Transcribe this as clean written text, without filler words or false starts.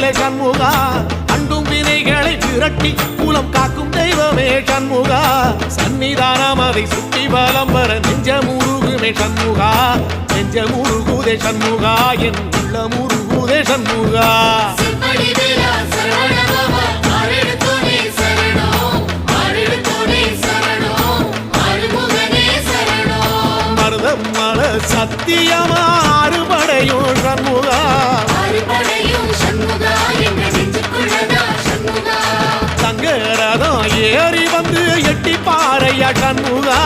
முருகுதே சண்முகா அண்டும் வினைகளை விரட்டி குலம் காக்கும் தெய்வமே சண்முகா சன்னிதானம் அதை சுற்றி பலம் வர நெஞ்ச முருகுமே சண்முகா நெஞ்ச முருகுதே சண்முகா என் உள்ள முருகுதே சண்முகா மருதமல சத்தியமா அறுபடையும் சண்முகா தங்கரதம் ஏறி வந்து எட்டி பாறையா சண்முகா